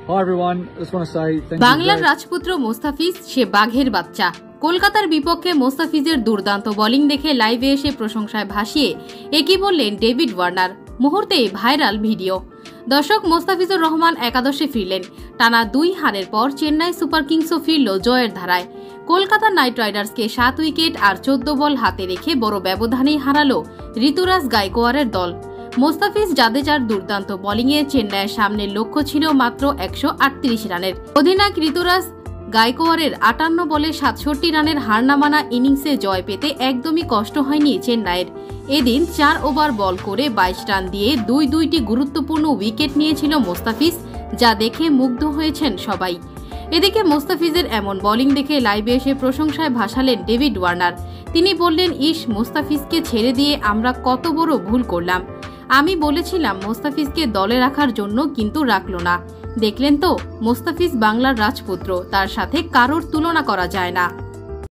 Hi everyone, I just want to say thank you. বাংলার রাজপুত্র মোস্তাফিজ সে বাঘের বাচ্চা। কলকাতার বিপক্ষে মোস্তাফিজের দুর্দান্ত বোলিং দেখে লাইভে এসে প্রশংসায় ভাসিয়ে একই বললেন ডেভিড ওয়ার্নার। মুহূর্তেই ভাইরাল ভিডিও। দর্শক, মোস্তাফিজুর রহমান একাদশে ফিরলেন। টানা 2 হারের পর চেন্নাই সুপার কিংসও ফিরল জয়ের ধারায়। কলকাতা নাইট রাইডার্সকে 7 উইকেট আর 14 বল হাতে রেখে বড় ব্যবধানেই হারালো ঋতুরাজ গায়কোয়াড়ের দল। মোস্তাফিজ জাদেজার দুর্দান্ত বোলিংয়ে চেন্নাইয়ের সামনে লক্ষ্য ছিল মাত্র 138 রানের। অধিনায়ক ঋতুরাজ গায়কোয়াড়ের 58 বলে 67 রানের হার না মানা ইনিংসে জয় পেতে একদমই কষ্ট হয়নি চেন্নাইয়ের। এদিন 4 ওভার বল করে 22 রান দিয়ে দুইটি গুরুত্বপূর্ণ উইকেট নিয়েছিল মোস্তাফিজ, যা দেখে মুগ্ধ হয়েছেন সবাই। এদিকে মোস্তাফিজের এমন বোলিং দেখে লাইভে এসে প্রশংসায় ভাসালেন ডেভিড ওয়ার্নার। তিনি বললেন, মোস্তাফিজকে ছেড়ে দিয়ে আমরা কত বড় ভুল করলাম। আমি বলেছিলাম মোস্তাফিজকে দলে রাখার জন্য, কিন্তু রাখলো না। দেখলেন তো, মোস্তাফিজ বাংলার রাজপুত্র, তার সাথে কারোর তুলনা করা যায় না।